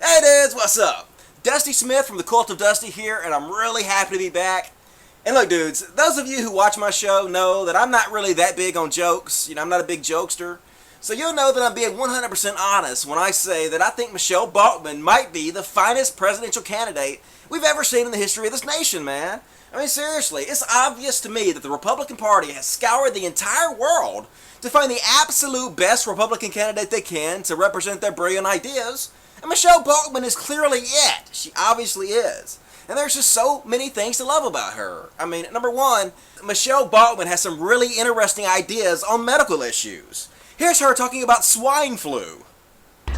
Hey dudes, what's up? Dusty Smith from the Cult of Dusty here, and I'm really happy to be back. And look dudes, those of you who watch my show know that I'm not really that big on jokes. I'm not a big jokester. So you'll know that I'm being 100% honest when I say that I think Michele Bachmann might be the finest presidential candidate we've ever seen in the history of this nation, man. I mean, seriously, it's obvious to me that the Republican Party has scoured the entire world to find the absolute best Republican candidate they can to represent their brilliant ideas. And Michele Bachmann is clearly it. She obviously is. And there's just so many things to love about her. I mean, number one, Michele Bachmann has some really interesting ideas on medical issues. Here's her talking about swine flu.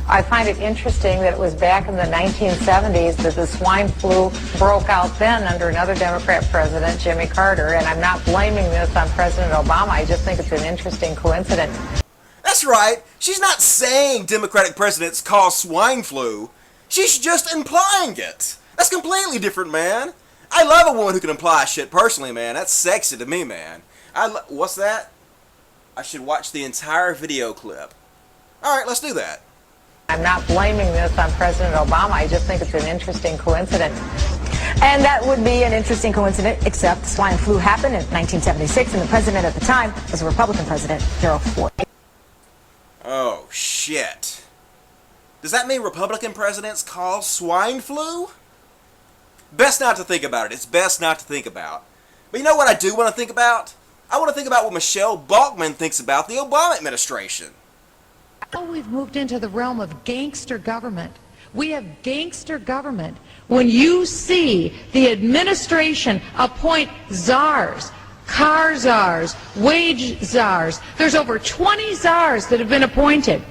I find it interesting that it was back in the 1970s that the swine flu broke out then under another Democrat president, Jimmy Carter, and I'm not blaming this on President Obama. I just think it's an interesting coincidence. That's right. She's not saying Democratic presidents cause swine flu. She's just implying it. That's completely different, man. I love a woman who can imply shit personally, man. That's sexy to me, man. What's that? I should watch the entire video clip. Alright, let's do that. I'm not blaming this on President Obama. I just think it's an interesting coincidence. And that would be an interesting coincidence, except the swine flu happened in 1976, and the president at the time was a Republican president, Gerald Ford. Oh, shit. Does that mean Republican presidents cause swine flu? Best not to think about it. It's best not to think about. But you know what I do want to think about? I want to think about what Michele Bachmann thinks about the Obama administration. Oh, we've moved into the realm of gangster government. We have gangster government. When you see the administration appoint czars, car czars, wage czars, there's over 20 czars that have been appointed.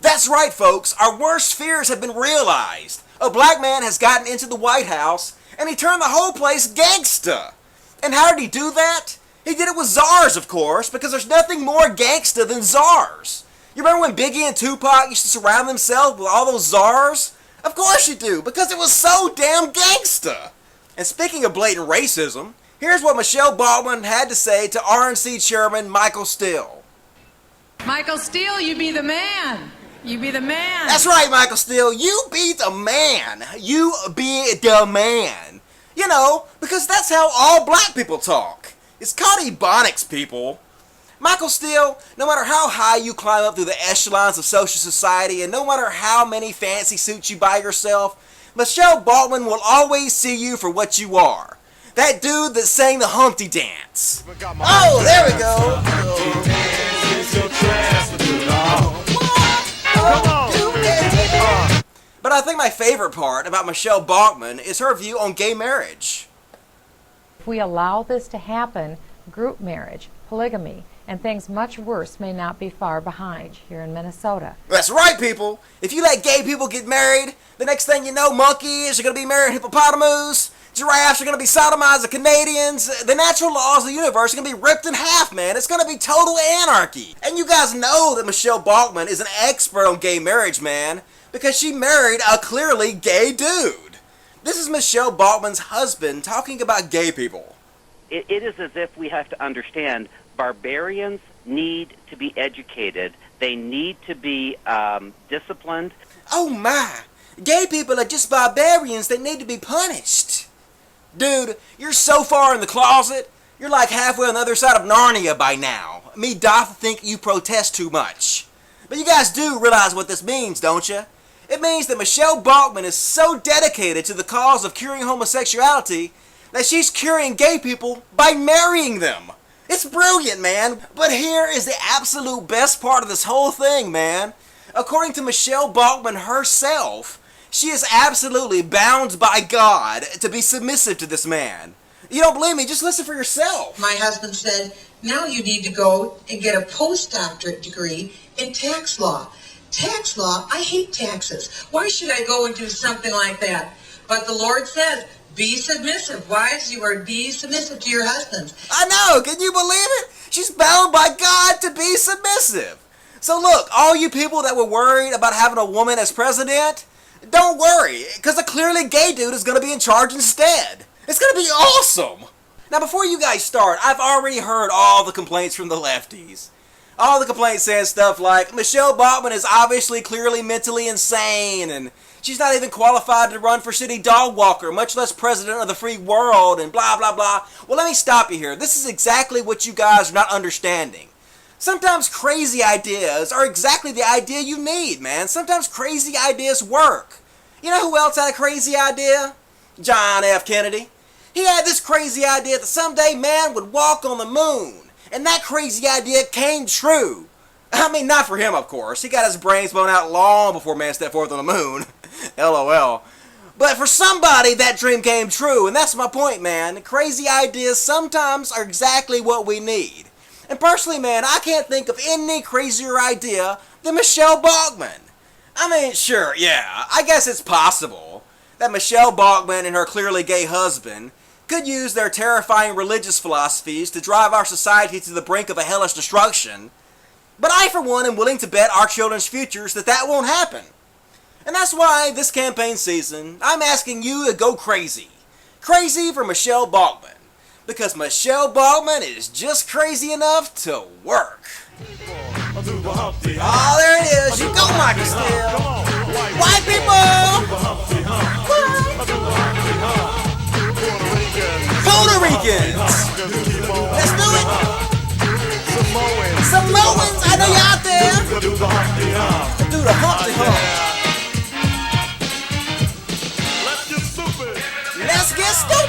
That's right, folks. Our worst fears have been realized. A black man has gotten into the White House, and he turned the whole place gangsta. And how did he do that? He did it with czars, of course, because there's nothing more gangsta than czars. You remember when Biggie and Tupac used to surround themselves with all those czars? Of course you do, because it was so damn gangsta. And speaking of blatant racism, here's what Michele Bachmann had to say to RNC Chairman Michael Steele. Michael Steele, you be the man. You be the man. That's right, Michael Steele. You be the man. You be the man. You know, because that's how all black people talk. It's called ebonics, people. Michael Steele, no matter how high you climb up through the echelons of social society, and no matter how many fancy suits you buy yourself, Michele Bachmann will always see you for what you are. That dude that sang the Humpty Dance. Oh, there we go. But I think my favorite part about Michele Bachmann is her view on gay marriage. If we allow this to happen, group marriage, polygamy, and things much worse may not be far behind here in Minnesota. That's right, people. If you let gay people get married, the next thing you know, monkeys are going to be marrying hippopotamus, giraffes are going to be sodomized as Canadians, the natural laws of the universe are going to be ripped in half, man. It's going to be total anarchy. And you guys know that Michele Bachmann is an expert on gay marriage, man, because she married a clearly gay dude. This is Michele Bachmann's husband talking about gay people. It is as if we have to understand barbarians need to be educated. They need to be disciplined. Oh my! Gay people are just barbarians that need to be punished. Dude, you're so far in the closet, you're like halfway on the other side of Narnia by now. Me doth think you protest too much. But you guys do realize what this means, don't you? It means that Michele Bachmann is so dedicated to the cause of curing homosexuality that she's curing gay people by marrying them. It's brilliant, man. But here is the absolute best part of this whole thing, man. According to Michele Bachmann herself, she is absolutely bound by God to be submissive to this man. You don't believe me? Just listen for yourself. My husband said, now you need to go and get a postdoctorate degree in tax law. Tax law? I hate taxes. Why should I go and do something like that? But the Lord says, be submissive. Wives, you are be submissive to your husbands. I know. Can you believe it? She's bound by God to be submissive. So look, all you people that were worried about having a woman as president, don't worry, because a clearly gay dude is going to be in charge instead. It's going to be awesome. Now, before you guys start, I've already heard all the complaints from the lefties. All the complaints saying stuff like, Michele Bachmann is obviously clearly mentally insane, and she's not even qualified to run for city dog walker, much less president of the free world, and blah, blah, blah. Well, let me stop you here. This is exactly what you guys are not understanding. Sometimes crazy ideas are exactly the idea you need, man. Sometimes crazy ideas work. You know who else had a crazy idea? John F. Kennedy. He had this crazy idea that someday man would walk on the moon. And that crazy idea came true. I mean, not for him, of course. He got his brains blown out long before man stepped forth on the moon. LOL. But for somebody, that dream came true. And that's my point, man. Crazy ideas sometimes are exactly what we need. And personally, man, I can't think of any crazier idea than Michele Bachmann. I mean, sure, yeah, I guess it's possible that Michele Bachmann and her clearly gay husband could use their terrifying religious philosophies to drive our society to the brink of a hellish destruction. But I, for one, am willing to bet our children's futures that that won't happen. And that's why this campaign season, I'm asking you to go crazy. Crazy for Michele Bachmann. Because Michele Bachmann is just crazy enough to work. Oh, there it is. You go, Michael Steele. White people! Puerto Ricans! Let's do it! Samoans, I know you're out there! Do the Humpty Hump. Let's get stupid!